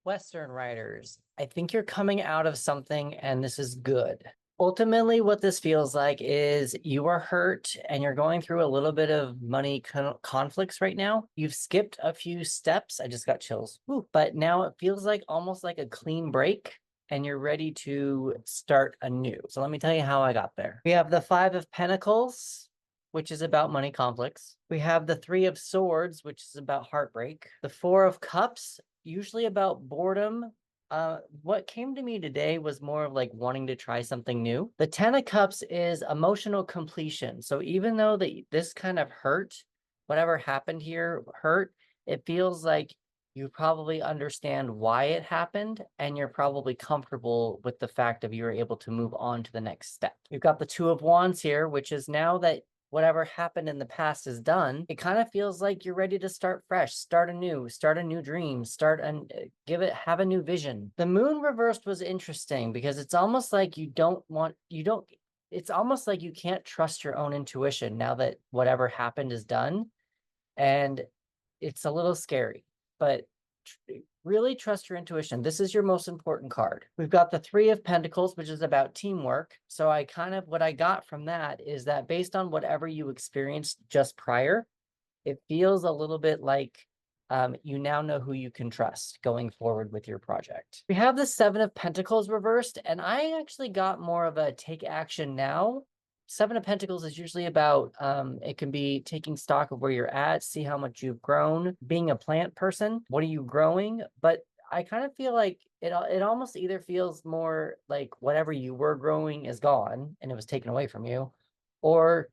Western writers, I think you're coming out of something and this is good. Ultimately, what this feels like is you are hurt and you're going through a little bit of money conflicts right now. You've skipped a few steps. I just got chills. Woo. But now it feels like almost like a clean break and you're ready to start anew. So let me tell you how I got there. We have the Five of Pentacles, which is about money conflicts. We have the Three of Swords, which is about heartbreak. The Four of Cups, usually about boredom. What came to me today was more of like wanting to try something new. The Ten of Cups is emotional completion. So even though this kind of hurt, whatever happened here hurt, it feels like you probably understand why it happened and you're probably comfortable with the fact of you're able to move on to the next step. You've got the Two of Wands here, which is now that whatever happened in the past is done, it kind of feels like you're ready to start fresh, start a new dream, have a new vision. The moon reversed was interesting because it's almost like it's almost like you can't trust your own intuition now that whatever happened is done. And it's a little scary, but really trust your intuition. This is your most important card. We've got the Three of Pentacles, which is about teamwork. So what I got from that is that based on whatever you experienced just prior, it feels a little bit like you now know who you can trust going forward with your project. We have the Seven of Pentacles reversed, and I actually got more of a take action now. Seven of Pentacles is usually about, it can be taking stock of where you're at, see how much you've grown, being a plant person, what are you growing? But I kind of feel like it almost either feels more like whatever you were growing is gone and it was taken away from you, or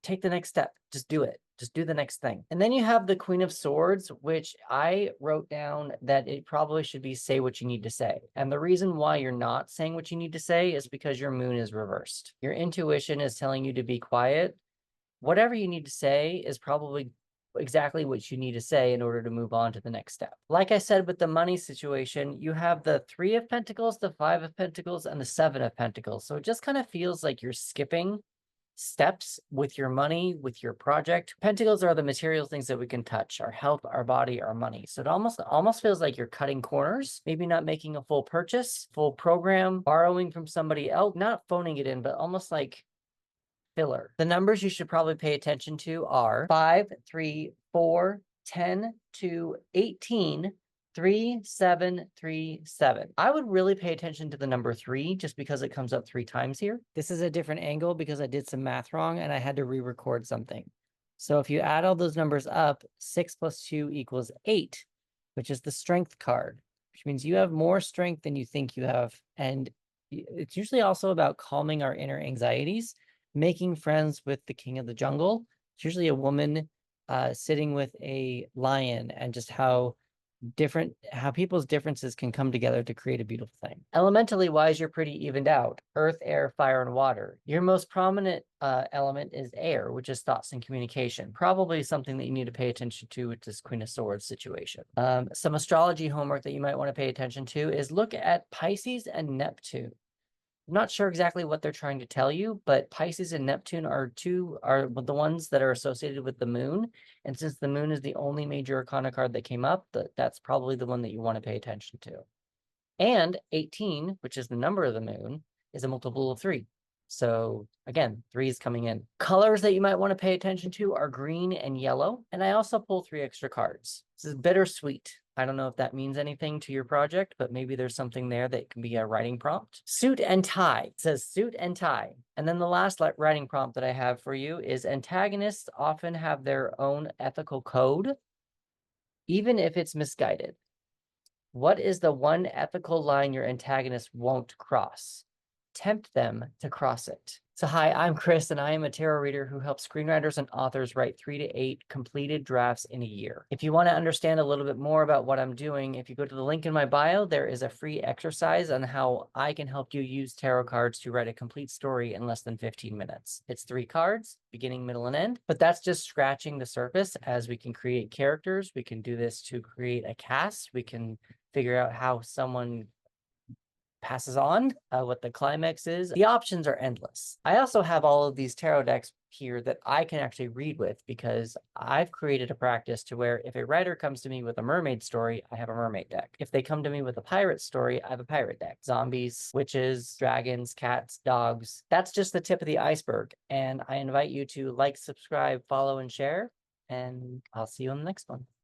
take the next step. Just do it. Just do the next thing. And then you have the Queen of Swords, which I wrote down that it probably should be say what you need to say. And the reason why you're not saying what you need to say is because your moon is reversed. Your intuition is telling you to be quiet. Whatever you need to say is probably exactly what you need to say in order to move on to the next step. Like I said, with the money situation, you have the Three of Pentacles, the Five of Pentacles, and the Seven of Pentacles. So it just kind of feels like you're skipping steps with your money, with your project. Pentacles are the material things that we can touch, our health, our body, our money. So it almost feels like you're cutting corners, maybe not making a full purchase, full program, borrowing from somebody else, not phoning it in, but almost like filler. The numbers you should probably pay attention to are 5, 3, 4, 10, 2, 18, 3, 7, 3, 7. I would really pay attention to the number 3 just because it comes up 3 times here. This is a different angle because I did some math wrong and I had to re-record something. So if you add all those numbers up, 6 plus 2 equals 8, which is the strength card, which means you have more strength than you think you have. And it's usually also about calming our inner anxieties, making friends with the king of the jungle. It's usually a woman sitting with a lion, and just how people's differences can come together to create a beautiful thing. Elementally wise, you're pretty evened out. Earth, air, fire, and water. Your most prominent element is air, which is thoughts and communication. Probably something that you need to pay attention to with this Queen of Swords situation. Some astrology homework that you might want to pay attention to is look at Pisces and Neptune. I'm not sure exactly what they're trying to tell you, but Pisces and Neptune are the ones that are associated with the moon. And since the moon is the only major arcana card that came up, that's probably the one that you want to pay attention to. And 18, which is the number of the moon, is a multiple of 3. So again, 3 is coming in. Colors that you might want to pay attention to are green and yellow. And I also pull 3 extra cards. This is bittersweet. I don't know if that means anything to your project, but maybe there's something there that can be a writing prompt. Suit and tie. It says suit and tie. And then the last writing prompt that I have for you is antagonists often have their own ethical code, even if it's misguided. What is the one ethical line your antagonist won't cross? Tempt them to cross it. So hi, I'm Chris, and I am a tarot reader who helps screenwriters and authors write 3 to 8 completed drafts in a year. If you want to understand a little bit more about what I'm doing, if you go to the link in my bio, there is a free exercise on how I can help you use tarot cards to write a complete story in less than 15 minutes. It's 3 cards, beginning, middle, and end, but that's just scratching the surface. As we can create characters, we can do this to create a cast, we can figure out how someone passes on, what the climax is. The options are endless. I also have all of these tarot decks here that I can actually read with, because I've created a practice to where if a writer comes to me with a mermaid story, I have a mermaid deck. If they come to me with a pirate story, I have a pirate deck. Zombies, witches, dragons, cats, dogs. That's just the tip of the iceberg. And I invite you to like, subscribe, follow, and share. And I'll see you on the next one.